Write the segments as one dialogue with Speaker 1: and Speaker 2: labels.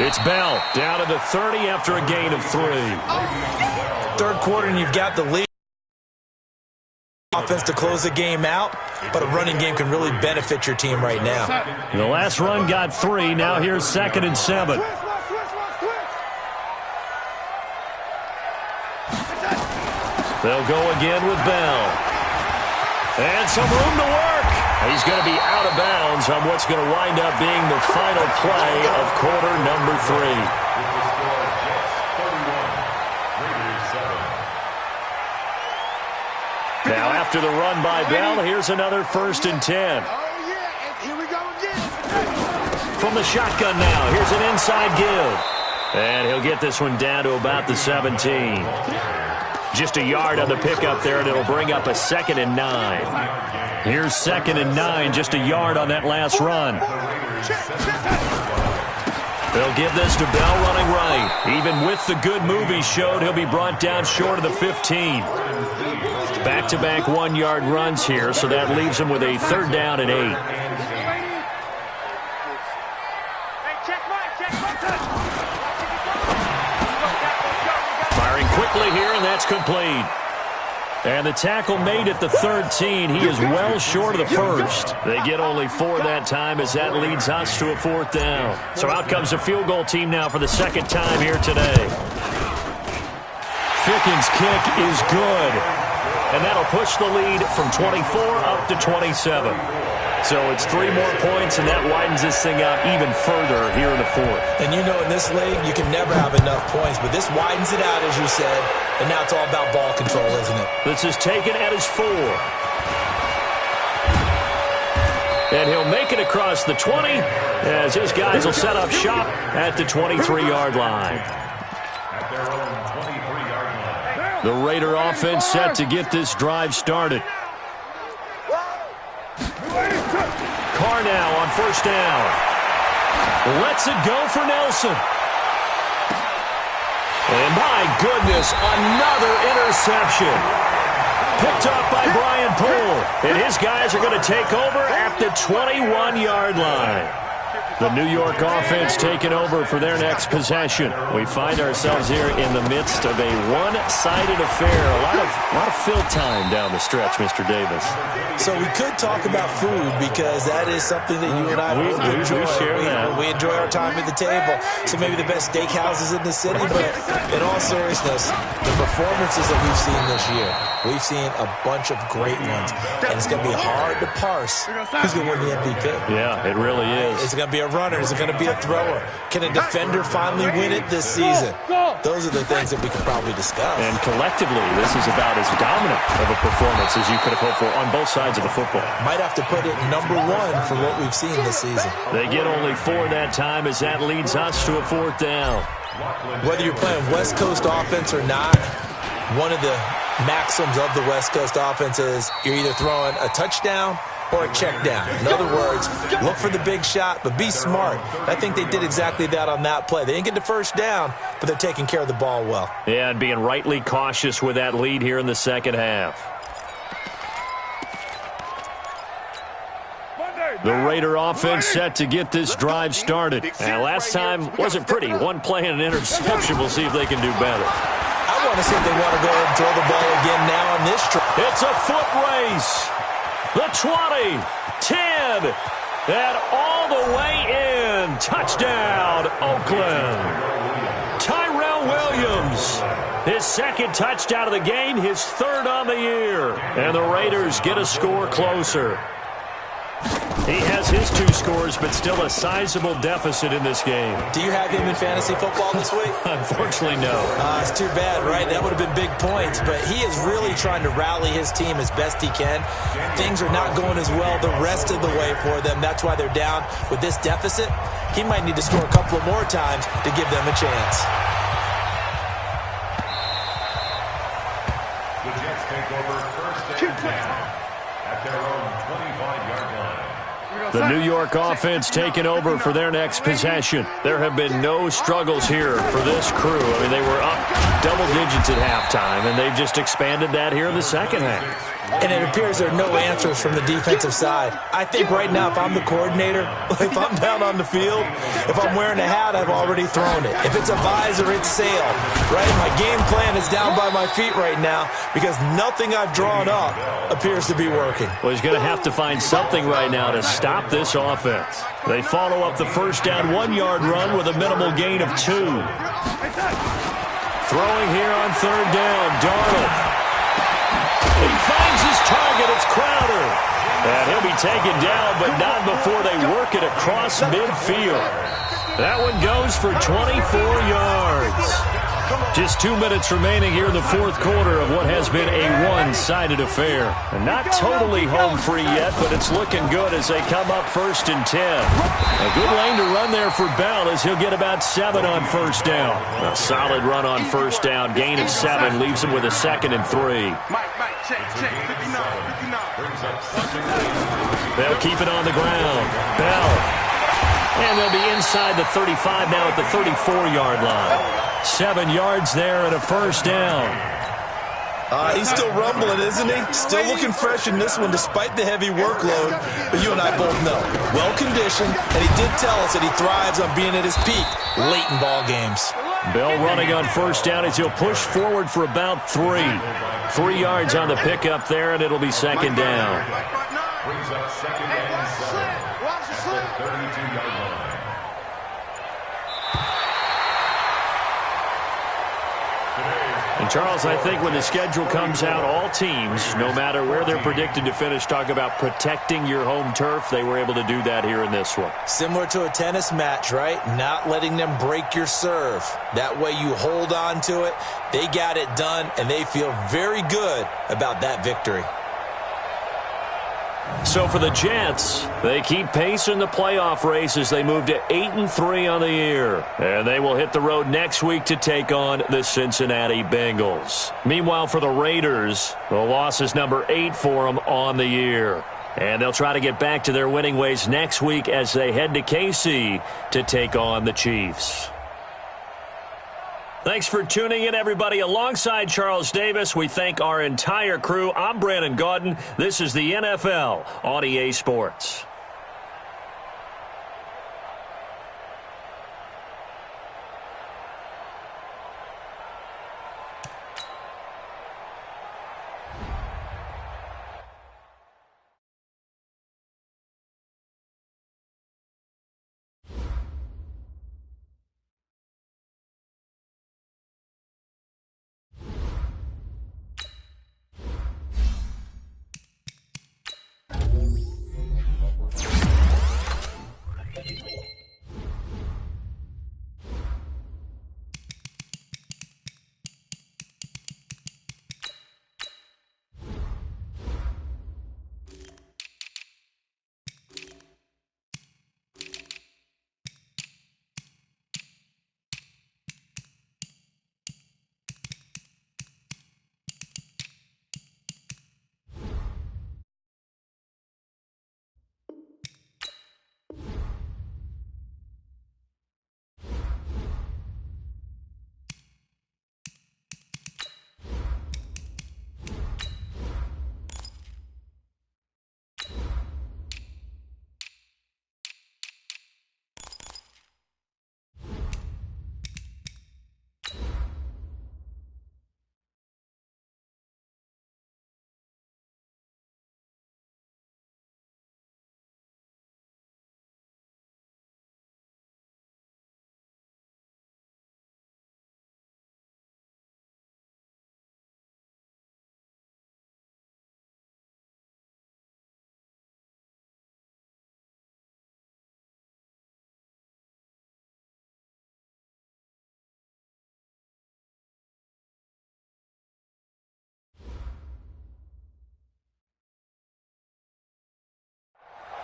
Speaker 1: It's Bell down to the 30 after a gain of 3.
Speaker 2: Third quarter, and you've got the lead. Offense to close the game out, but a running game can really benefit your team right now.
Speaker 1: The last run got 3. Now here's 2nd and 7. They'll go again with Bell. And some room to work. He's going to be out of bounds on what's going to wind up being the final play of quarter number 3. Now after the run by Bell, here's another 1st and 10. From the shotgun now, here's an inside give. And he'll get this one down to about the 17. Just a yard on the pickup there, and it'll bring up a 2nd and 9. Here's 2nd and 9, just a yard on that last run. They'll give this to Bell running right. Even with the good move he showed, he'll be brought down short of the 15. Back-to-back 1-yard runs here, so that leaves him with a 3rd down and 8. Firing quickly here, and that's complete. And the tackle made at the 13. He is well short of the 1st. They get only 4 that time as that leads us to a 4th down. So out comes the field goal team now for the 2nd time here today. Fickens' kick is good. And that'll push the lead from 24 up to 27. So it's 3 more points, and that widens this thing out even further here in the 4th.
Speaker 2: And you know, in this league, you can never have enough points, but this widens it out, as you said, and now it's all about ball control, isn't it?
Speaker 1: This is taken at his 4. And he'll make it across the 20 as his guys will set up shop at the 23-yard line. The Raider offense set to get this drive started. Carr now on 1st down. Lets it go for Nelson. And my goodness, another interception. Picked up by Brian Poole. And his guys are going to take over at the 21-yard line. The New York offense taking over for their next possession. We find ourselves here in the midst of a one-sided affair. A lot of fill time down the stretch, Mr. Davis.
Speaker 2: So we could talk about food because that is something that you and I enjoy.
Speaker 1: We share that.
Speaker 2: We enjoy our time at the table. So maybe the best steakhouses in the city, but in all seriousness, the performances that we've seen this year, we've seen a bunch of great ones. And it's going to be hard to parse who's going to win the MVP.
Speaker 1: Yeah, it really is.
Speaker 2: Is it going to be a runner? Is it going to be a thrower? Can a defender finally win it this season? Those are the things that we can probably discuss.
Speaker 1: And collectively, this is about as dominant of a performance as you could have hoped for on both sides of the football.
Speaker 2: Might have to put it number 1 for what we've seen this season.
Speaker 1: They get only 4 that time as that leads us to a 4th down.
Speaker 2: Whether you're playing West Coast offense or not, one of the maxims of the West Coast offense is you're either throwing a touchdown or a check down. In other words, look for the big shot, but be smart. I think they did exactly that on that play. They didn't get the 1st down, but they're taking care of the ball well.
Speaker 1: Yeah, and being rightly cautious with that lead here in the 2nd half. The Raider offense set to get this drive started. And last time wasn't pretty. 1 play and an interception. We'll see if they can do better.
Speaker 2: I want to see if they want to go ahead and throw the ball again now on this drive.
Speaker 1: It's a foot race. The 20, 10, and all the way in. Touchdown, Oakland. Tyrell Williams, his 2nd touchdown of the game, his 3rd on the year. And the Raiders get a score closer. He has his 2 scores, but still a sizable deficit in this game.
Speaker 2: Do you have him in fantasy football this week?
Speaker 1: Unfortunately, no.
Speaker 2: It's too bad, right? That would have been big points, but he is really trying to rally his team as best he can. Things are not going as well the rest of the way for them. That's why they're down with this deficit. He might need to score a couple of more times to give them a chance.
Speaker 3: The Jets take over 1st and 10 at their own 25-yard line.
Speaker 1: The New York offense taking over for their next possession. There have been no struggles here for this crew. I mean, they were up double digits at halftime, and they've just expanded that here in the 2nd half.
Speaker 2: and it appears there are no answers from the defensive side. I think right now, if I'm the coordinator, if I'm down on the field, if I'm wearing a hat, I've already thrown it. If it's a visor, it's sail, right? My game plan is down by my feet right now because nothing I've drawn up appears to be working.
Speaker 1: Well, he's going to have to find something right now to stop this offense. They follow up the first down 1-yard run with a minimal gain of 2. Throwing here on third down, Darnold. He finds his target. It's Crowder. And he'll be taken down, but not before they work it across midfield. That one goes for 24 yards. Just 2 minutes remaining here in the fourth quarter of what has been a one-sided affair. And not totally home free yet, but it's looking good as they come up 1st and 10. A good lane to run there for Bell as he'll get about 7 on first down. A solid run on first down. Gain of 7 leaves him with a 2nd and 3. They'll keep it on the ground. Bell. And they'll be inside the 35 now at the 34-yard line. 7 yards there and a first down.
Speaker 2: He's still rumbling, isn't he? Still looking fresh in this one despite the heavy workload. But you and I both know, well-conditioned, and he did tell us that he thrives on being at his peak late in ball games.
Speaker 1: Bell running on first down as he'll push forward for about 3. 3 yards on the pickup there, and it'll be 2nd down.
Speaker 3: Brings up 2nd and 7 at the 32-yard line.
Speaker 1: And, Charles, I think when the schedule comes out, all teams, no matter where they're predicted to finish, talk about protecting your home turf. They were able to do that here in this one.
Speaker 2: Similar to a tennis match, right? Not letting them break your serve. That way you hold on to it. They got it done, and they feel very good about that victory.
Speaker 1: So for the Jets, they keep pace in the playoff race as they move to 8-3 on the year. And they will hit the road next week to take on the Cincinnati Bengals. Meanwhile, for the Raiders, the loss is number 8 for them on the year. And they'll try to get back to their winning ways next week as they head to KC to take on the Chiefs. Thanks for tuning in, everybody. Alongside Charles Davis, we thank our entire crew. I'm Brandon Gaudin. This is the NFL on EA Sports.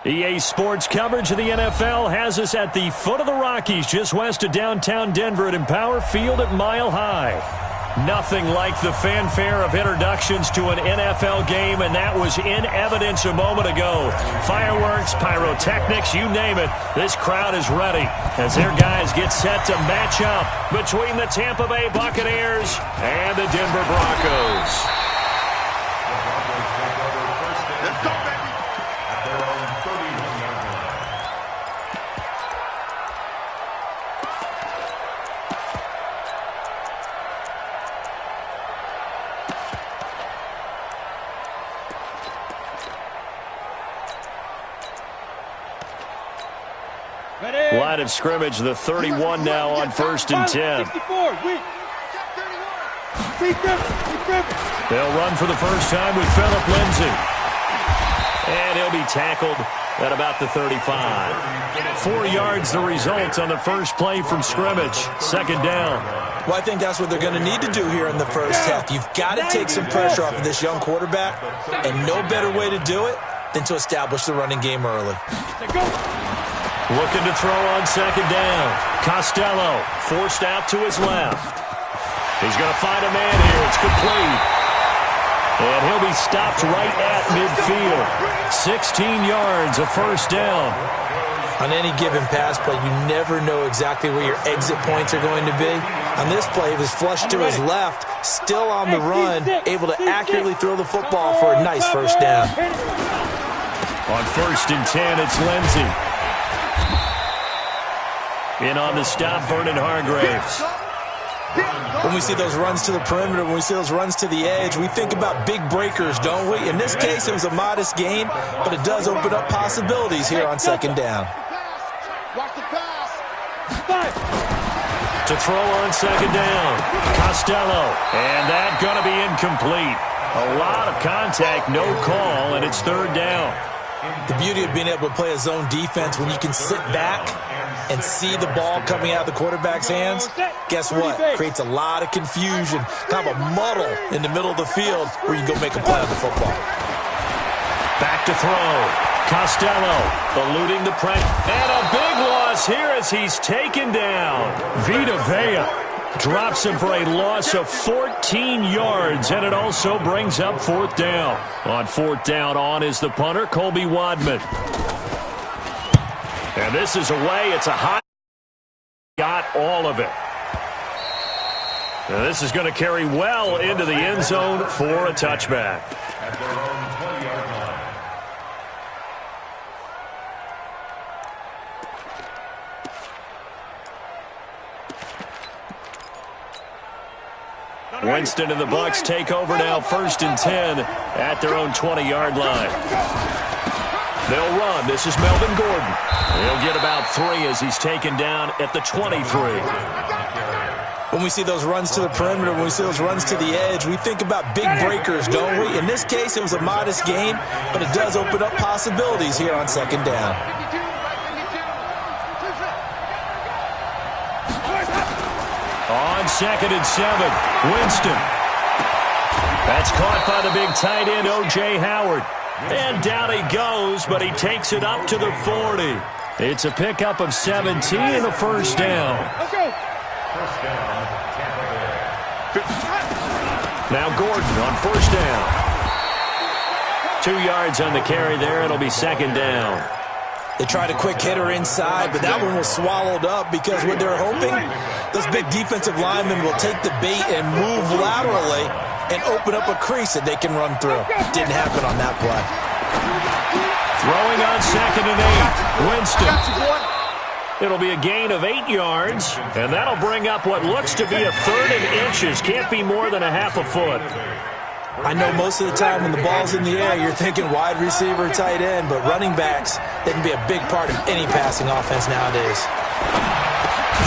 Speaker 1: EA Sports coverage of the NFL has us at the foot of the Rockies, just west of downtown Denver at Empower Field at Mile High. Nothing like the fanfare of introductions to an NFL game, and that was in evidence a moment ago. Fireworks, pyrotechnics, you name it. This crowd is ready as their guys get set to match up between the Tampa Bay Buccaneers and the Denver Broncos. line of scrimmage, the 31 now on 1st and 10. They'll run for the first time with Phillip Lindsay. And he'll be tackled at about the 35. 4 yards the result on the first play from scrimmage. 2nd down.
Speaker 2: Well, I think that's what they're going to need to do here in the first half. You've got to take some pressure off of this young quarterback, and no better way to do it than to establish the running game early.
Speaker 1: Looking to throw on 2nd down. Costello forced out to his left. He's going to find a man here. It's complete. And he'll be stopped right at midfield. 16 yards, a 1st down.
Speaker 2: On any given pass play, you never know exactly where your exit points are going to be. On this play, he was flushed to his left, still on the run, able to accurately throw the football for a nice 1st down.
Speaker 1: On 1st and 10, it's Lindsay. In on the stop, Vernon Hargreaves.
Speaker 2: When we see those runs to the perimeter, when we see those runs to the edge, we think about big breakers, don't we? In this case, it was a modest gain, but it does open up possibilities here on 2nd down.
Speaker 1: To throw on 2nd down, Costello. And that going to be incomplete. A lot of contact, no call, and it's 3rd down.
Speaker 2: The beauty of being able to play a zone defense when you can sit back and see the ball coming out of the quarterback's hands, guess what? Creates a lot of confusion, kind of a muddle in the middle of the field where you can go make a play on the football.
Speaker 1: Back to throw. Costello eluding the pressure. And a big loss here as he's taken down. Vita Vea drops him for a loss of 14 yards, and it also brings up 4th down. On 4th down, on is the punter, Colby Wadman. And this is away. It's a high. Got all of it. Now this is going to carry well into the end zone for a touchback.
Speaker 3: At their own 20-yard line.
Speaker 1: Winston and the Bucs take over now, 1st and 10 at their own 20-yard line. They'll run. This is Melvin Gordon. He'll get about 3 as he's taken down at the 23.
Speaker 2: When we see those runs to the perimeter, when we see those runs to the edge, we think about big breakers, don't we? In this case, it was a modest gain, but it does open up possibilities here on 2nd down.
Speaker 1: On 2nd and 7, Winston. That's caught by the big tight end, O.J. Howard. And down he goes, but he takes it up to the 40. It's a pickup of 17 and a 1st down.
Speaker 3: First down, Tampa Bay.
Speaker 1: Now Gordon on 1st down. 2 yards on the carry there. It'll be 2nd down.
Speaker 2: They tried a quick hitter inside, but that one was swallowed up because what they're hoping, those big defensive linemen will take the bait and move laterally and open up a crease that they can run through. Didn't happen on that play.
Speaker 1: Throwing on 2nd and 8. Winston. It'll be a gain of 8 yards, and that'll bring up what looks to be a 3rd and inches. Can't be more than a half a foot.
Speaker 2: I know most of the time when the ball's in the air, you're thinking wide receiver, tight end, but running backs, they can be a big part of any passing offense nowadays.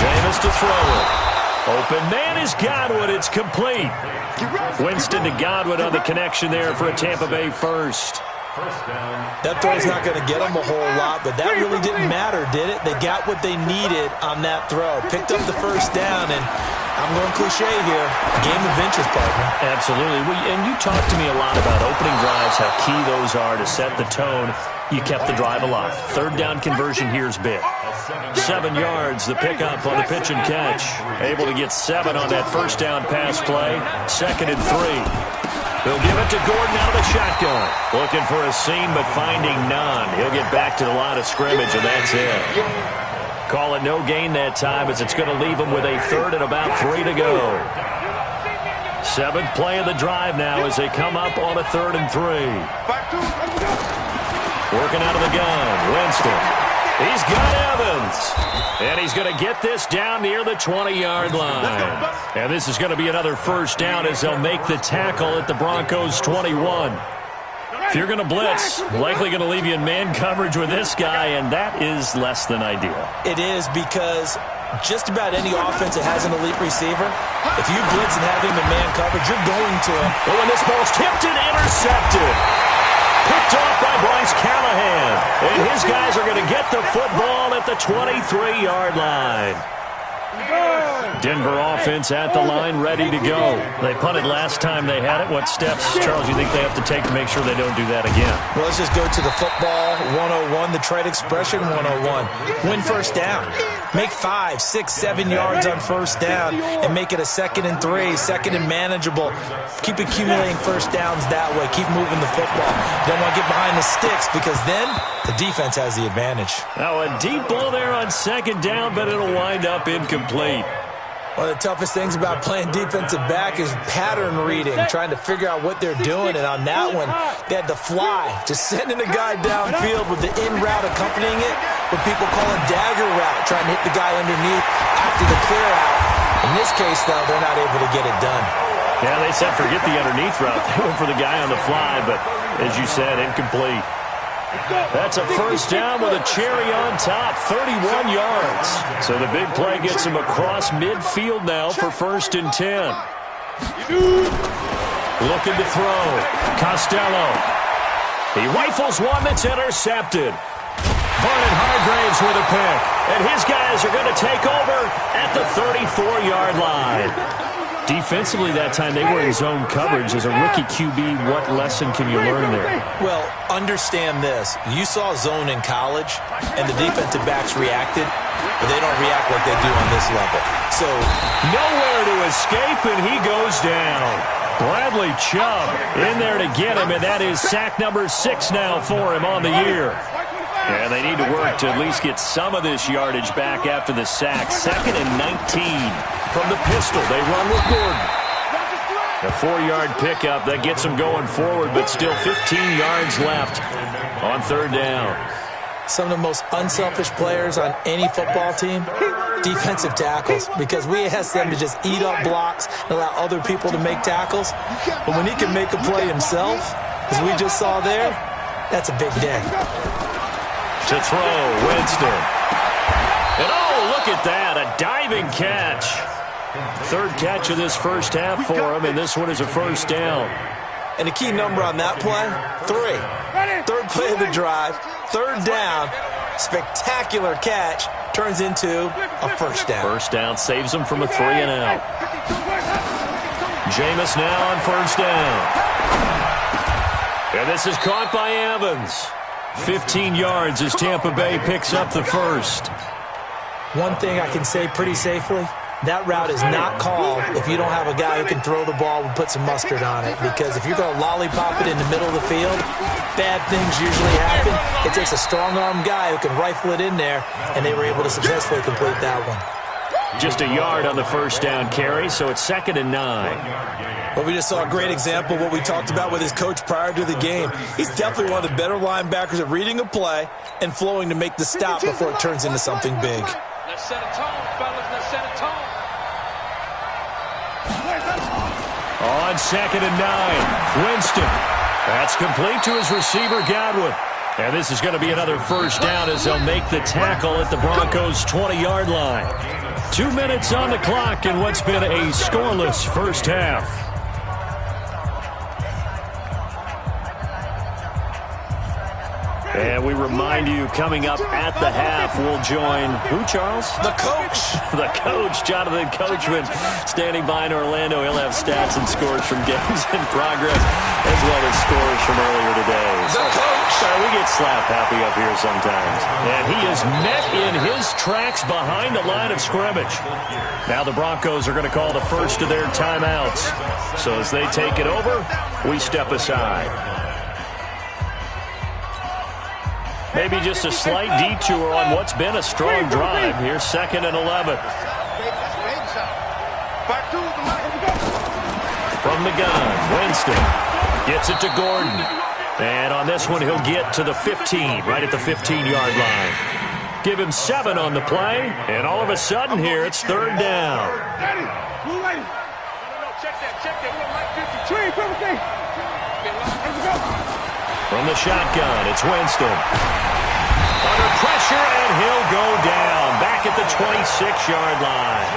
Speaker 1: Jameis to throw it. Open man is Godwin. It's complete. Winston to Godwin on the connection there for a Tampa Bay 1st.
Speaker 2: That throw's not going to get them a whole lot, but that really didn't matter, did it? They got what they needed on that throw. Picked up the 1st down, and I'm going cliche here. Game of inches, partner.
Speaker 1: Absolutely. And you talked to me a lot about opening drives, how key those are to set the tone. You kept the drive alive. 3rd down conversion here is big. 7 yards, the pickup on the pitch and catch. Able to get 7 on that 1st down pass play. 2nd and 3. He'll give it to Gordon out of the shotgun. Looking for a seam, but finding none. He'll get back to the line of scrimmage, and that's it. Call it no gain that time, as it's going to leave him with a 3rd and about 3 to go. 7th play of the drive now as they come up on a 3rd and 3. Working out of the gun, Winston. He's got Evans. And he's going to get this down near the 20-yard line. And this is going to be another 1st down as they'll make the tackle at the Broncos' 21. If you're going to blitz, likely going to leave you in man coverage with this guy, and that is less than ideal.
Speaker 2: It is, because just about any offense that has an elite receiver, if you blitz and have him in man coverage, you're going to him.
Speaker 1: Oh, and this ball's tipped and intercepted. Picked off by Bryce Callahan. And his guys are going to get the football at the 23-yard line. Denver offense at the line, ready to go. They punted last time they had it. What steps, Charles, you think they have to take to make sure they don't do that again?
Speaker 2: Well, let's just go to the football 101, the trade expression 101. Win first down. Make 5, 6, 7 yards on first down and make it a 2nd and 3, 2nd and manageable. Keep accumulating first downs that way. Keep moving the football. Don't want to get behind the sticks, because then the defense has the advantage.
Speaker 1: Now a deep ball there on 2nd down, but it'll wind up incomplete.
Speaker 2: One of the toughest things about playing defensive back is pattern reading, trying to figure out what they're doing. And on that one, they had to fly, just sending a guy downfield with the in route accompanying it, what people call a dagger route, trying to hit the guy underneath after the clear out. In this case, though, they're not able to get it done.
Speaker 1: Yeah, they said forget the underneath route. They went for the guy on the fly, but as you said, incomplete. That's a first down with a cherry on top, 31 yards. So the big play gets him across midfield now for 1st and 10. Looking to throw. Costello. He rifles one that's intercepted. Vernon Hargraves with a pick. And his guys are going to take over at the 34-yard line. Defensively that time, they were in zone coverage. As a rookie QB, what lesson can you learn there?
Speaker 2: Well, understand this. You saw zone in college, and the defensive backs reacted, but they don't react like they do on this level. So
Speaker 1: nowhere to escape, and he goes down. Bradley Chubb in there to get him, and that is sack number 6 now for him on the year. And they need to work to at least get some of this yardage back after the sack. 2nd and 19 from the pistol. They run with Gordon. A 4-yard pickup that gets them going forward, but still 15 yards left on 3rd down.
Speaker 2: Some of the most unselfish players on any football team, defensive tackles, because we ask them to just eat up blocks and allow other people to make tackles. But when he can make a play himself, as we just saw there, that's a big day.
Speaker 1: To throw, Winston. And oh, look at that, a diving catch. 3rd catch of this first half for him, and this one is a first down.
Speaker 2: And the key number on that play, 3. 3rd play of the drive, 3rd down, spectacular catch, turns into a first down.
Speaker 1: First down saves him from a 3 and out. Jameis now on 1st down. And this is caught by Evans. 15 yards as Tampa Bay picks up the first.
Speaker 2: One thing I can say pretty safely, that route is not called if you don't have a guy who can throw the ball and put some mustard on it. Because if you're going to lollipop it in the middle of the field, bad things usually happen. It takes a strong-arm guy who can rifle it in there, and they were able to successfully complete that one.
Speaker 1: Just a yard on the first down carry, so it's 2nd and 9.
Speaker 2: Well, we just saw a great example of what we talked about with his coach prior to the game. He's definitely one of the better linebackers at reading a play and flowing to make the stop before it turns into something big.
Speaker 4: Let's set a tone, fellas. Let's set a tone.
Speaker 1: On 2nd and 9, Winston. That's complete to his receiver, Godwin. And this is going to be another first down as they'll make the tackle at the Broncos' 20-yard line. 2 minutes on the clock in what's been a scoreless first half. And we remind you, coming up at the half, we'll join who, Charles?
Speaker 2: The coach.
Speaker 1: The coach, Jonathan Coachman, standing by in Orlando. He'll have stats and scores from games in progress, as well as scores from earlier today.
Speaker 2: The coach.
Speaker 1: Sorry, we get slap happy up here sometimes. And he is met in his tracks behind the line of scrimmage. Now the Broncos are going to call the first of their timeouts. So as they take it over, we step aside. Maybe just a slight detour on what's been a strong drive. Here's 2nd and 11. From the gun, Winston gets it to Gordon. And on this one, he'll get to the 15, right at the 15-yard line. Give him 7 on the play, and all of a sudden here, it's 3rd down.
Speaker 4: Check that. We don't like 53.
Speaker 1: From the shotgun, it's Winston. Under pressure, and he'll go down. Back at the 26-yard line.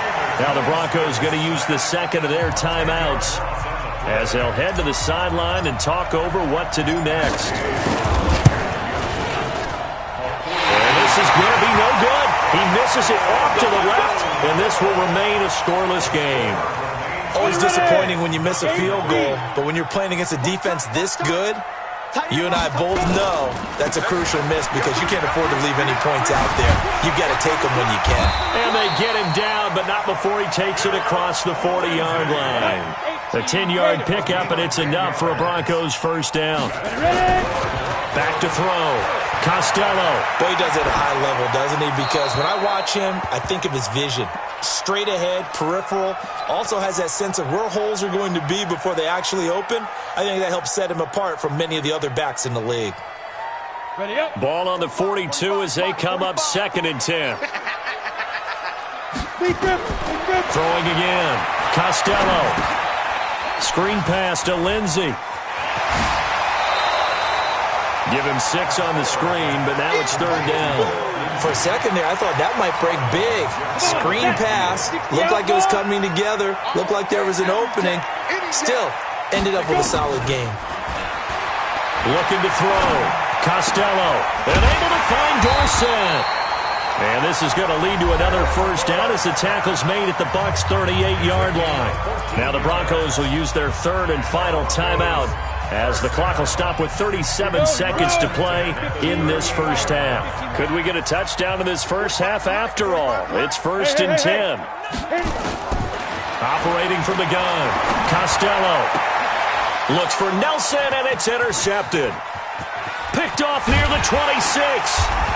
Speaker 1: Now the Broncos going to use the second of their timeouts as they'll head to the sideline and talk over what to do next. And this is going to be no good. He misses it off to the left, and this will remain a scoreless game.
Speaker 2: Always disappointing when you miss a field goal, but when you're playing against a defense this good, you and I both know that's a crucial miss because you can't afford to leave any points out there. You've got to take them when you can.
Speaker 1: And they get him down, but not before he takes it across the 40-yard line. A 10-yard pickup, and it's enough for a Broncos first down. Back to throw. Costello.
Speaker 2: Boy, he does it at a high level, doesn't he? Because when I watch him, I think of his vision. Straight ahead, peripheral. Also has that sense of where holes are going to be before they actually open. I think that helps set him apart from many of the other backs in the league.
Speaker 1: Ball on the 42 as they come up 2nd and 10. Throwing again. Costello. Screen pass to Lindsey. Give him 6 on the screen, but now it's 3rd down.
Speaker 2: For a second there, I thought that might break big. Screen pass. Looked like it was coming together. Looked like there was an opening. Still, ended up with a solid game.
Speaker 1: Looking to throw. Costello. And able to find Dorsett. And this is going to lead to another first down as the tackle's made at the Bucs' 38-yard line. Now the Broncos will use their 3rd and final timeout as the clock will stop with 37 seconds to play in this first half. Could we get a touchdown in this first half after all? It's 1st and 10. Operating from the gun. Costello looks for Nelson, and it's intercepted. Picked off near the 26.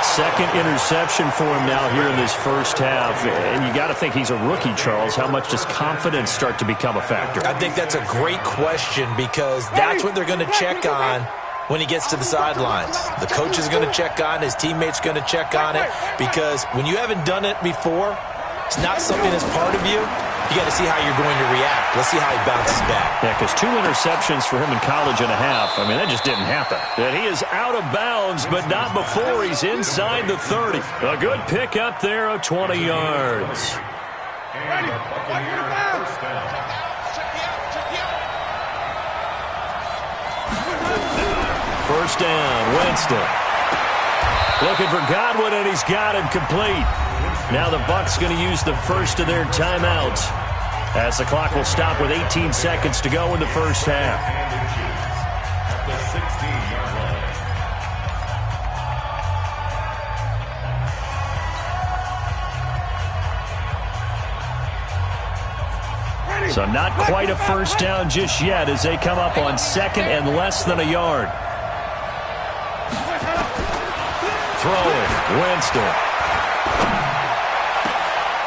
Speaker 1: Second interception for him now here in this first half. And you got to think he's a rookie, Charles. How much does confidence start to become a factor?
Speaker 2: I think that's a great question because that's what they're going to check on when he gets to the sidelines. The coach is going to check on, his teammates going to check on it because when you haven't done it before, it's not something that's part of you. You got to see how you're going to react. Let's see how he bounces back.
Speaker 1: Yeah, because 2 interceptions for him in college and a half. I mean, that just didn't happen. And he is out of bounds, but not before he's inside the 30. A good pick up there of 20 yards. First down, Winston. Looking for Godwin, and he's got him complete. Now the Bucs going to use the first of their timeouts as the clock will stop with 18 seconds to go in the first half.
Speaker 3: At the 16-yard line.
Speaker 1: So not quite a first down just yet as they come up on 2nd and less than a yard. Throwing, Winston.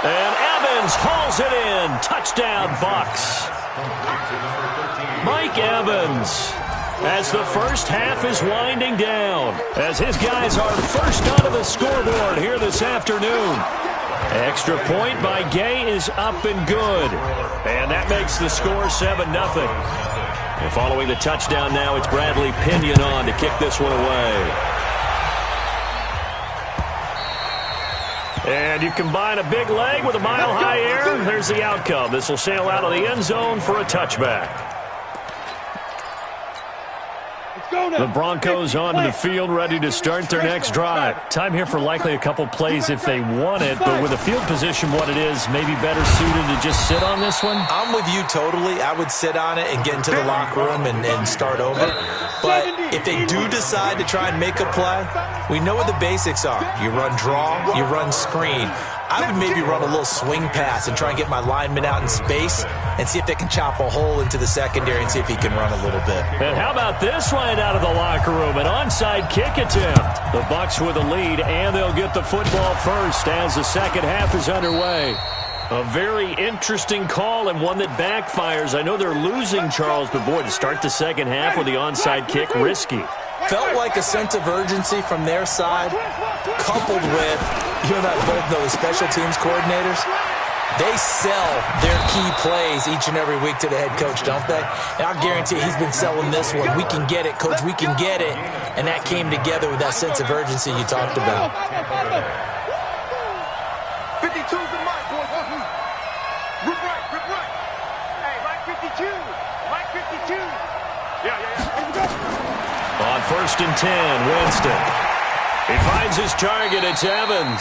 Speaker 1: And Evans hauls it in. Touchdown, Bucs. Mike Evans, as the first half is winding down, as his guys are first onto the scoreboard here this afternoon. Extra point by Gay is up and good. And that makes the score 7-0. And following the touchdown now, it's Bradley Pinion on to kick this one away. And you combine a big leg with a mile-high air, there's the outcome. This will sail out of the end zone for a touchback. The Broncos onto the field, ready to start their next drive. Time here for likely a couple plays if they want it, but with the field position what it is, maybe better suited to just sit on this one?
Speaker 2: I'm with you totally. I would sit on it and get into the locker room and start over. But if they do decide to try and make a play, we know what the basics are. You run draw, you run screen. I would maybe run a little swing pass and try and get my lineman out in space and see if they can chop a hole into the secondary and see if he can run a little bit.
Speaker 1: And how about this right out of the locker room? An onside kick attempt. The Bucs with a lead, and they'll get the football first as the second half is underway. A very interesting call and one that backfires. I know they're losing, Charles, but boy, to start the second half with the onside kick, risky.
Speaker 2: Felt like a sense of urgency from their side, coupled with, you and I both know the special teams coordinators, They sell their key plays each and every week to the head coach, don't they? And I'll guarantee he's been selling this one. We can get it, coach, we can get it. And that came together with that sense of urgency you talked about.
Speaker 5: 52's the mic, boys. Rip right, rip right. Hey, Mike 52. Mike 52. Yeah.
Speaker 1: On 1st and 10, Winston. He finds his target. It's Evans.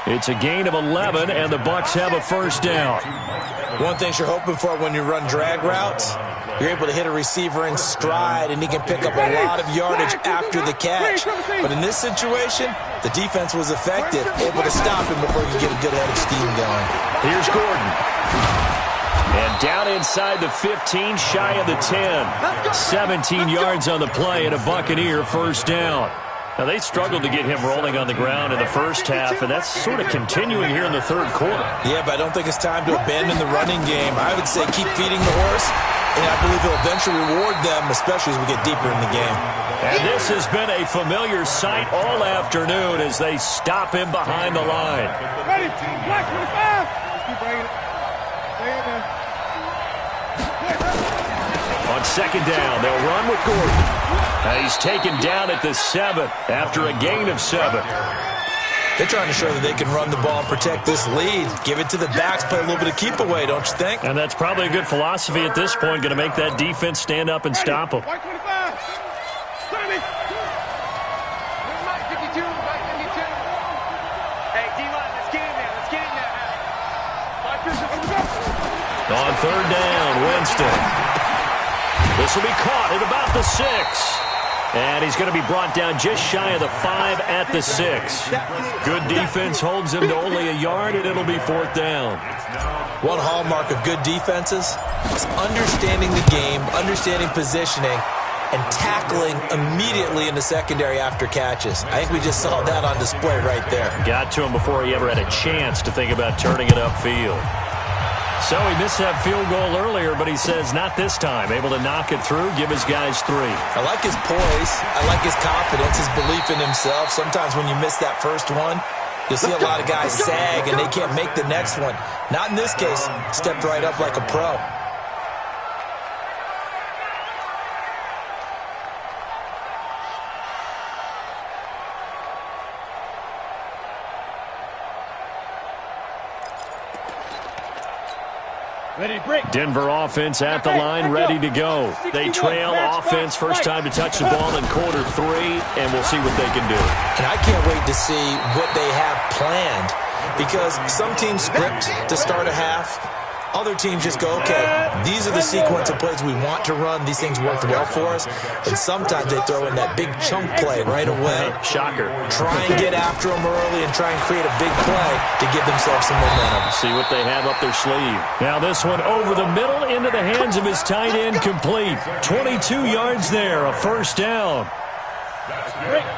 Speaker 1: It's a gain of 11, and the Bucs have a first down.
Speaker 2: One thing you're hoping for when you run drag routes, you're able to hit a receiver in stride, and he can pick up a lot of yardage after the catch. But in this situation, the defense was effective, able to stop him before he could get a good head of steam going.
Speaker 1: Here's Gordon. And down inside the 15, shy of the 10. 17 yards on the play, and a Buccaneer first down. Now, they struggled to get him rolling on the ground in the first half, and that's sort of continuing here in the third quarter.
Speaker 2: Yeah, but I don't think it's time to abandon the running game. I would say keep feeding the horse, and I believe he'll eventually reward them, especially as we get deeper in the game.
Speaker 1: And this has been a familiar sight all afternoon as they stop him behind the line.
Speaker 5: Ready? Black 25. Keep bringing it. Stay in there.
Speaker 1: On second down, they'll run with Gordon. He's taken down at the 7 after a gain of 7.
Speaker 2: They're trying to show that they can run the ball and protect this lead. Give it to the backs, play a little bit of keep away, don't you think?
Speaker 1: And that's probably a good philosophy at this point, going to make that defense stand up and stop them.
Speaker 5: White 25. 30. Mike 52. Mike 52. Hey, D-line, let's get in there. Let's get in there. Mike 52.
Speaker 1: On third down, Winston. This will be caught at about the 6. And he's going to be brought down just shy of the 5 at the 6. Good defense holds him to only a yard, and it'll be fourth down.
Speaker 2: One hallmark of good defenses is understanding the game, understanding positioning, and tackling immediately in the secondary after catches. I think we just saw that on display right there.
Speaker 1: Got to him before he ever had a chance to think about turning it upfield. So he missed that field goal earlier, but he says not this time. Able to knock it through, give his guys 3.
Speaker 2: I like his poise. I like his confidence, his belief in himself. Sometimes when you miss that first one, you'll see a lot of guys sag and they can't make the next one. Not in this case. Stepped right up like a pro.
Speaker 1: Denver offense at the line, ready to go. They trail offense, first time to touch the ball in quarter 3, and we'll see what they can do.
Speaker 2: And I can't wait to see what they have planned, because some teams script to start a half. Other teams just go, okay, these are the sequence of plays we want to run. These things worked well for us. And sometimes they throw in that big chunk play right away.
Speaker 1: Shocker.
Speaker 2: Try and get after them early and try and create a big play to give themselves some momentum.
Speaker 1: See what they have up their sleeve. Now this one over the middle into the hands of his tight end, complete. 22 yards there, a first down.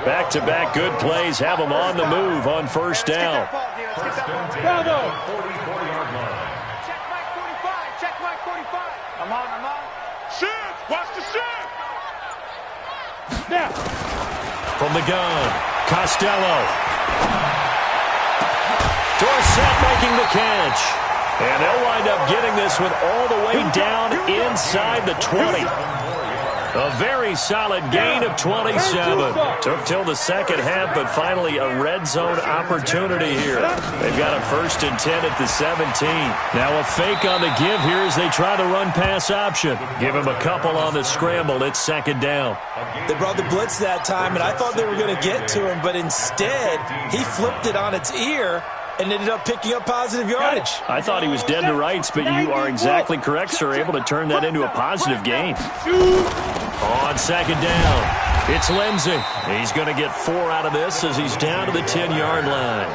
Speaker 1: Back-to-back good plays have them on the move on first down.
Speaker 5: I'm on. Shift! Watch the shift! Now!
Speaker 1: From the gun, Costello. Dorsett making the catch. And they'll wind up getting this one all the way down inside the 20. A very solid gain of 27. Took till the second half, but finally a red zone opportunity here. They've got a 1st and 10 at the 17. Now a fake on the give here as they try the run-pass option. Give him a couple on the scramble. It's second down.
Speaker 2: They brought the blitz that time, and I thought they were going to get to him, but instead he flipped it on its ear and ended up picking up positive yardage.
Speaker 1: I thought he was dead to rights, but you are exactly correct, sir. Able to turn that into a positive gain. On second down, it's Lindsey. He's going to get 4 out of this as he's down to the 10-yard line.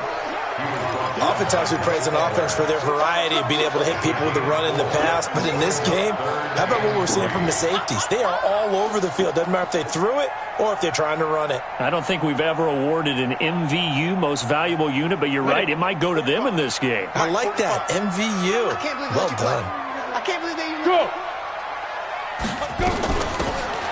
Speaker 2: Oftentimes we praise an offense for their variety of being able to hit people with the run and the pass, but in this game, how about what we're seeing from the safeties? They are all over the field. Doesn't matter if they threw it or if they're trying to run it.
Speaker 1: I don't think we've ever awarded an MVU, most valuable unit, but you're right, it might go to them in this game.
Speaker 2: I like that, MVU. Well done.
Speaker 5: I can't believe they even go.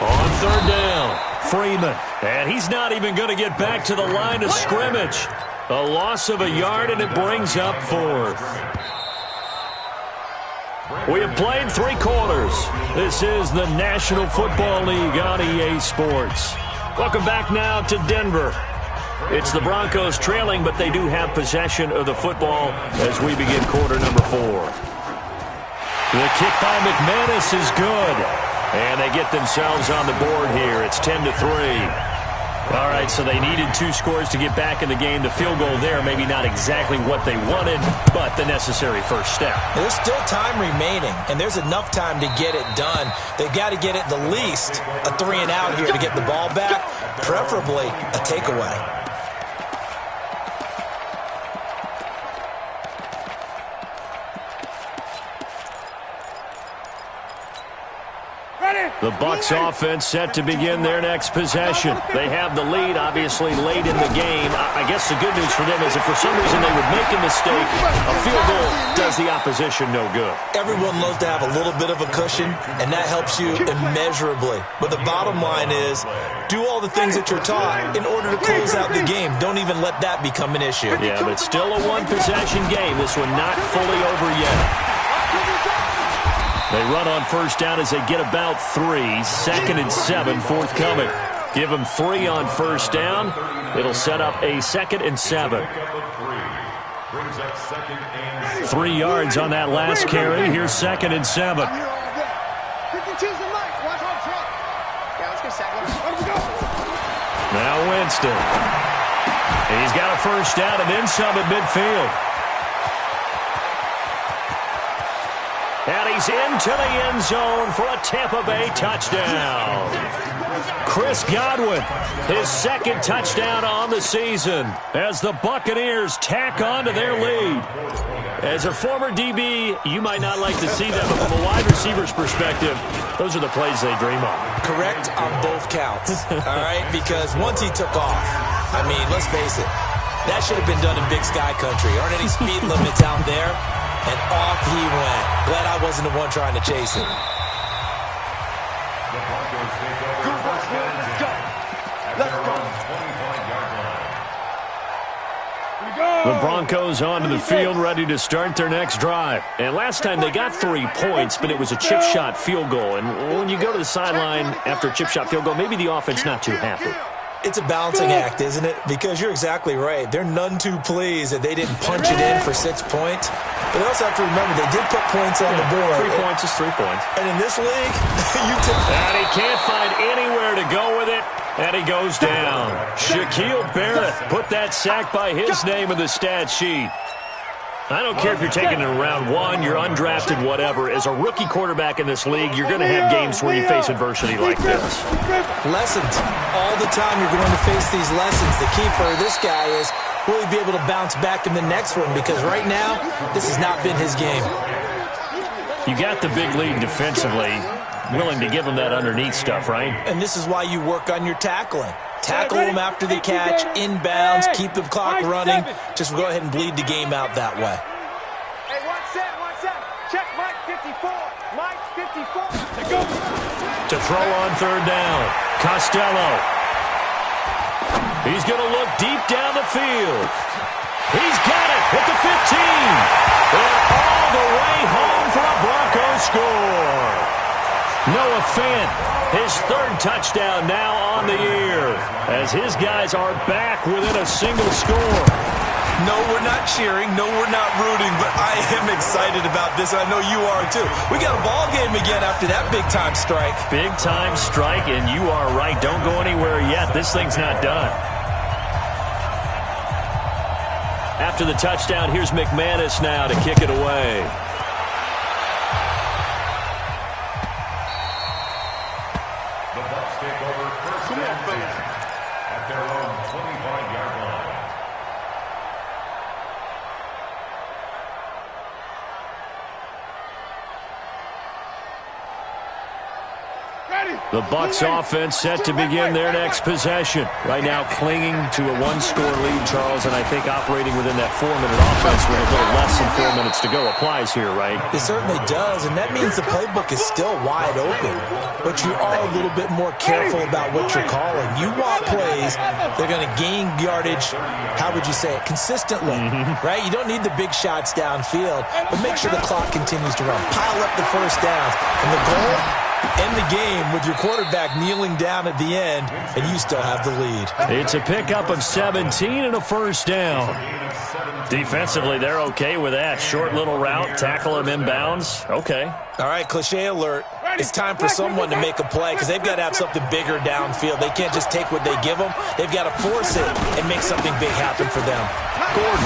Speaker 1: On third down, Freeman. And he's not even going to get back to the line of scrimmage. A loss of a yard, and it brings up 4th. We have played 3 quarters. This is the National Football League on EA Sports. Welcome back now to Denver. It's the Broncos trailing, but they do have possession of the football as we begin quarter number 4. The kick by McManus is good, and they get themselves on the board here. It's 10-3. All right, so they needed 2 scores to get back in the game. The field goal there, maybe not exactly what they wanted, but the necessary first step.
Speaker 2: There's still time remaining, and there's enough time to get it done. They've got to get it the least a 3-and-out here to get the ball back, preferably a takeaway.
Speaker 1: The Bucs offense set to begin their next possession. They have the lead, obviously, late in the game. I guess the good news for them is if for some reason they would make a mistake, a field goal does the opposition no good.
Speaker 2: Everyone loves to have a little bit of a cushion, and that helps you immeasurably. But the bottom line is, do all the things that you're taught in order to close out the game. Don't even let that become an issue.
Speaker 1: Yeah, but still a one-possession game. This one not fully over yet. They run on first down as they get about 3. 2nd and 7 forthcoming. Give them 3 on first down. It'll set up a 2nd and 7. 3 yards on that last carry. Here's 2nd and 7. Now Winston. He's got a first down and then some at midfield. And he's into the end zone for a Tampa Bay touchdown. Chris Godwin, his 2nd touchdown on the season as the Buccaneers tack on to their lead. As a former DB, you might not like to see that, but from a wide receiver's perspective, those are the plays they dream of.
Speaker 2: Correct on both counts, all right? Because once he took off, I mean, let's face it, that should have been done in Big Sky Country. Aren't any speed limits out there? And off he went. Glad I wasn't the one trying to chase him.
Speaker 1: The Broncos onto the field, ready to start their next drive. And last time they got 3 points, but it was a chip shot field goal. And when you go to the sideline after a chip shot field goal, maybe the offense not too happy.
Speaker 2: It's a balancing act, isn't it? Because you're exactly right. They're none too pleased that they didn't punch it in for 6 points. But they also have to remember they did put points on the board.
Speaker 1: 3 points is 3 points.
Speaker 2: And in this league, you take
Speaker 1: and he can't find anywhere to go with it. And he goes down. Shaquille Barrett put that sack by his name in the stat sheet. I don't care if you're taking it in round 1, you're undrafted, whatever. As a rookie quarterback in this league, you're going to have games where you face adversity like this.
Speaker 2: Lessons. All the time you're going to face these lessons. The key for this guy is, will he be able to bounce back in the next one? Because right now, this has not been his game.
Speaker 1: You got the big lead defensively. Willing to give him that underneath stuff, right?
Speaker 2: And this is why you work on your tackling. Tackle them after the catch, inbounds, keep the clock running. Just go ahead and bleed the game out that way.
Speaker 5: Hey, 1 set. Check Mike 54. Mike 54. Go.
Speaker 1: To throw on third down. Costello. He's going to look deep down the field. He's got it at the 15. And all the way home for a Broncos score. Noah Fant, his 3rd touchdown now on the year, as his guys are back within a single score.
Speaker 2: No, we're not cheering. No, we're not rooting, but I am excited about this. I know you are too. We got a ball game again after that big-time strike.
Speaker 1: Big-time strike, and you are right. Don't go anywhere yet. This thing's not done. After the touchdown, here's McManus now to kick it away.
Speaker 3: At their own 25-yard line.
Speaker 1: The Bucs offense set to begin their next possession. Right now clinging to a one-score lead, Charles, and I think operating within that 4-minute offense with a little less than 4 minutes to go applies here, right?
Speaker 2: It certainly does, and that means the playbook is still wide open. But you are a little bit more careful about what you're calling. You want plays that are going to gain yardage, how would you say it, consistently, right? You don't need the big shots downfield, but make sure the clock continues to run. Pile up the first downs, and the goal, end the game with your quarterback kneeling down at the end, and you still have the lead.
Speaker 1: It's a pickup of 17 and a first down. Defensively, they're okay with that. Short little route, tackle him inbounds. Okay.
Speaker 2: All right, cliche alert. It's time for someone to make a play because they've got to have something bigger downfield. They can't just take what they give them. They've got to force it and make something big happen for them.
Speaker 1: Gordon.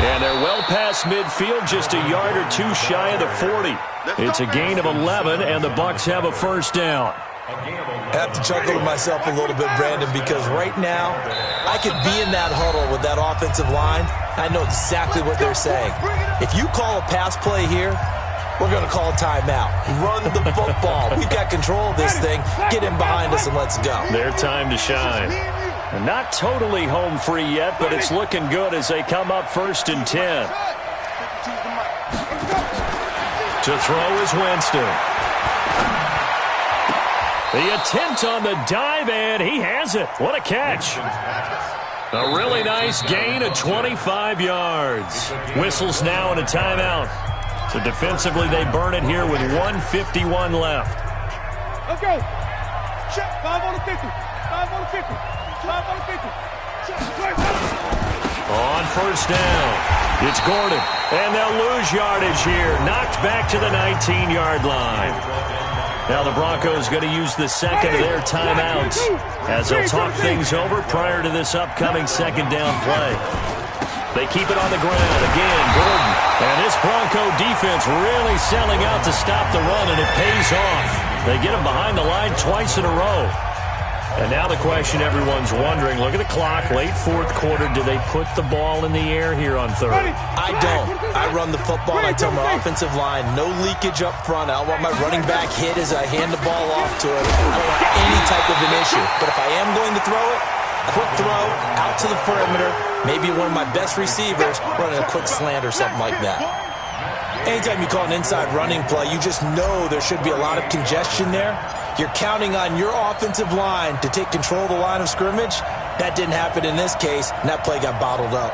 Speaker 1: And they're well past midfield, just a yard or two shy of the 40. It's a gain of 11, and the Bucs have a first down.
Speaker 2: I have to chuckle to myself a little bit, Brandon, because right now I could be in that huddle with that offensive line. I know exactly what they're saying. If you call a pass play here, we're going to call a timeout. Run the football. We've got control of this thing. Get in behind us and let's go.
Speaker 1: Their time to shine. And not totally home free yet, but it's looking good as they come up 1st and 10. To throw is Winston. The attempt on the dive, and he has it. What a catch. A really nice gain of 25 yards. Whistles now and a timeout. So defensively, they burn it here with 1:51 left.
Speaker 5: Let's go. Check. 5 on the 50. 5 on the 50. 5 on the 50.
Speaker 1: On first down, it's Gordon. And they'll lose yardage here. Knocked back to the 19-yard line. Now the Broncos going to use the second of their timeouts as they'll talk things over prior to this upcoming second down play. They keep it on the ground. Again, Gordon. And this Bronco defense really selling out to stop the run, and it pays off. They get him behind the line twice in a row. And now the question everyone's wondering, look at the clock, late 4th quarter, do they put the ball in the air here on 3rd?
Speaker 2: I don't. I run the football, and I tell my offensive line, no leakage up front. I don't want my running back hit as I hand the ball off to him. I don't want any type of an issue. But if I am going to throw it, quick throw, out to the perimeter, maybe one of my best receivers running a quick slant or something like that. Anytime you call an inside running play, you just know there should be a lot of congestion there. You're counting on your offensive line to take control of the line of scrimmage. That didn't happen in this case, and that play got bottled up.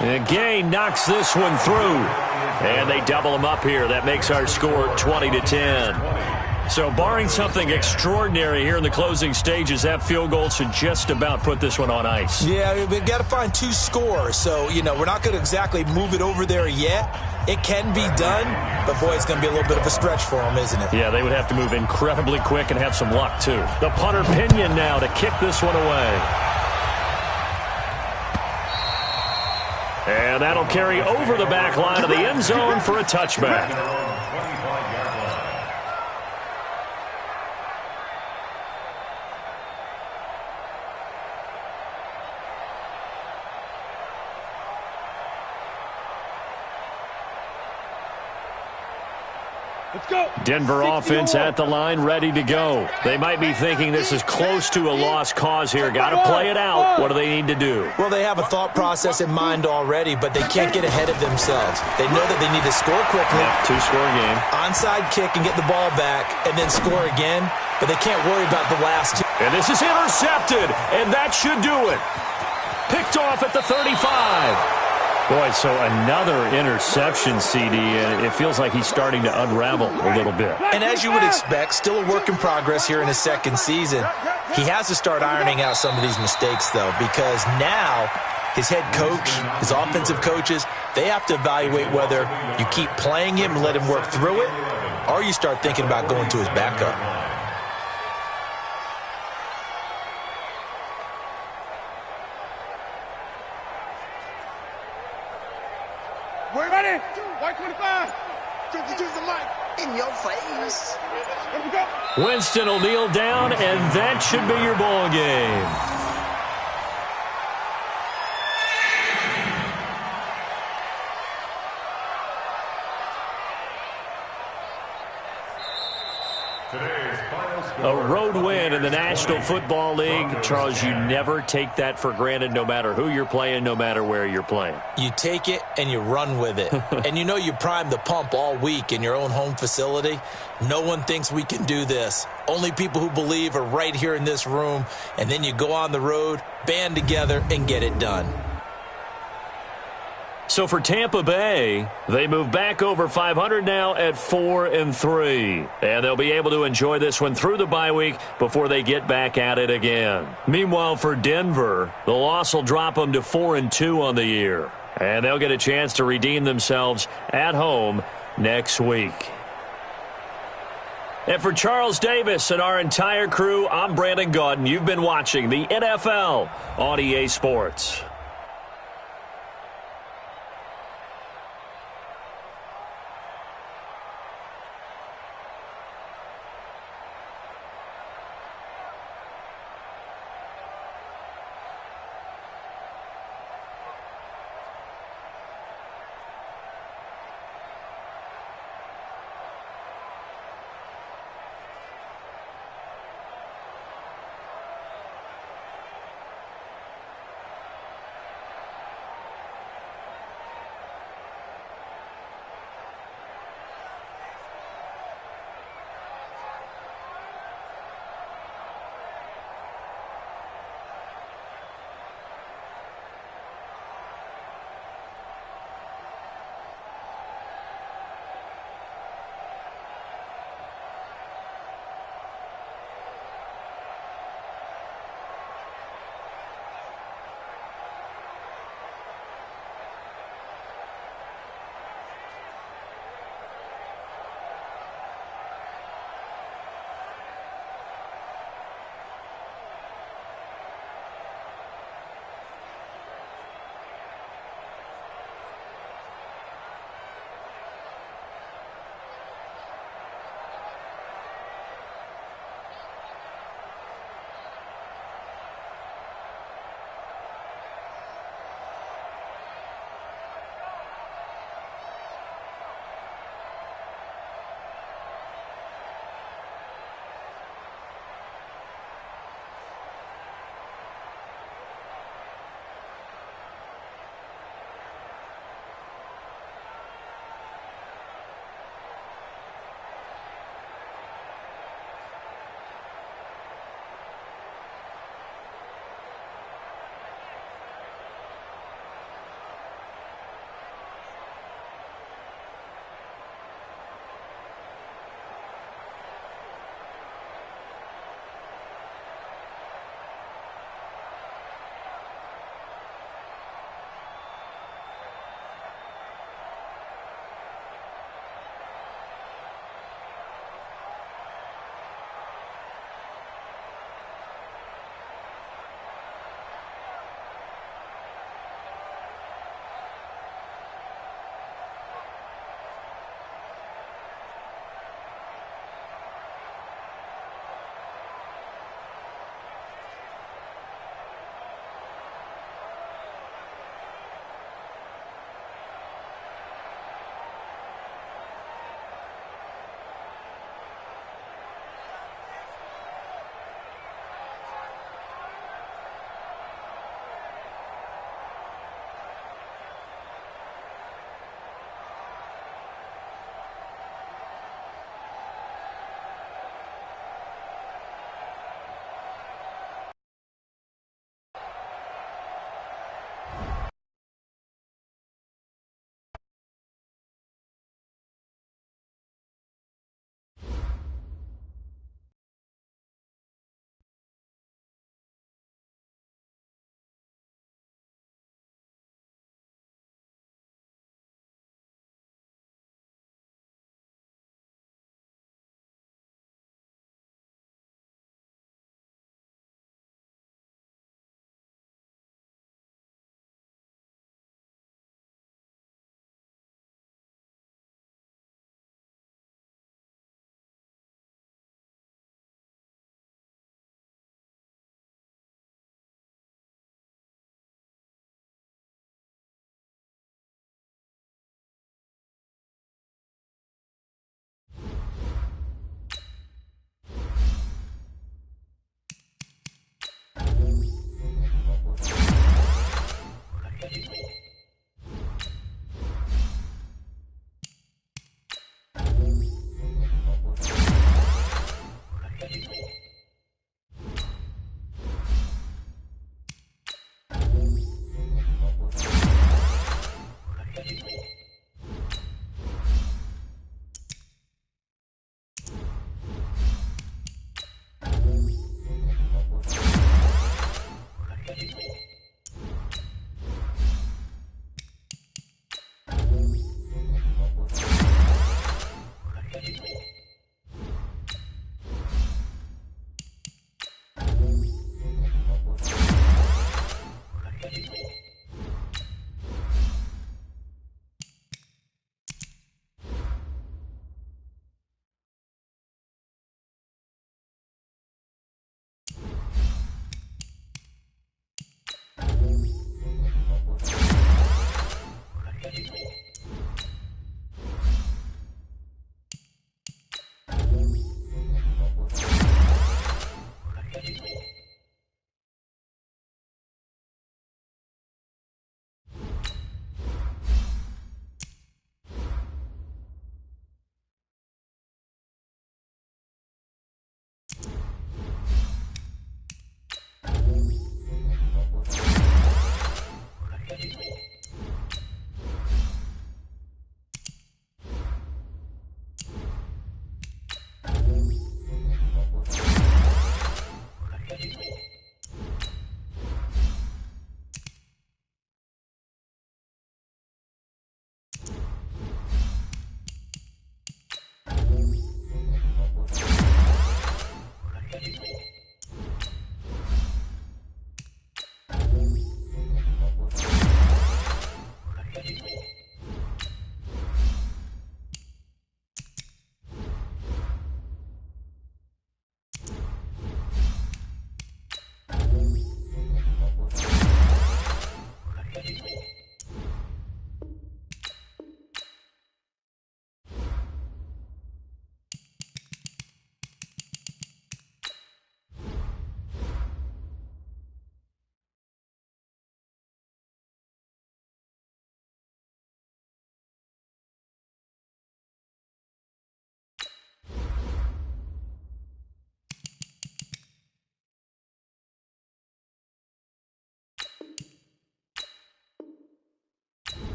Speaker 1: And Gay knocks this one through. And they double him up here. That makes our score 20-10. So barring something extraordinary here in the closing stages, that field goal should just about put this one on ice.
Speaker 2: Yeah, we've got to find 2 scores. So, we're not going to exactly move it over there yet. It can be done, but, boy, it's going to be a little bit of a stretch for them, isn't it?
Speaker 1: Yeah, they would have to move incredibly quick and have some luck, too. The punter Pinion now to kick this one away. And that'll carry over the back line of the end zone for a touchback.
Speaker 5: Let's go.
Speaker 1: Denver offense at the line, ready to go. They might be thinking this is close to a lost cause here. Got to play it out. What do they need to do?
Speaker 2: Well, they have a thought process in mind already, but they can't get ahead of themselves. They know that they need to score quickly.
Speaker 1: Yeah, 2-score game.
Speaker 2: Onside kick and get the ball back, and then score again. But they can't worry about the last 2.
Speaker 1: And this is intercepted, and that should do it. Picked off at the 35. Boy, so another interception, CD, and it feels like he's starting to unravel a little bit.
Speaker 2: And as you would expect, still a work in progress here in his second season. He has to start ironing out some of these mistakes, though, because now his head coach, his offensive coaches, they have to evaluate whether you keep playing him and let him work through it, or you start thinking about going to his backup.
Speaker 5: Ready? White 25.
Speaker 6: In your face.
Speaker 1: Winston will kneel down, and that should be your ball game. A road win in the National Football League. Charles, you never take that for granted, no matter who you're playing, no matter where you're playing.
Speaker 2: You take it and you run with it. And you know you primed the pump all week in your own home facility. No one thinks we can do this. Only people who believe are right here in this room. And then you go on the road, band together, and get it done.
Speaker 1: So for Tampa Bay, they move back over 500 now at 4-3. And they'll be able to enjoy this one through the bye week before they get back at it again. Meanwhile, for Denver, the loss will drop them to 4-2 on the year. And they'll get a chance to redeem themselves at home next week. And for Charles Davis and our entire crew, I'm Brandon Gaudin. You've been watching the NFL on EA Sports.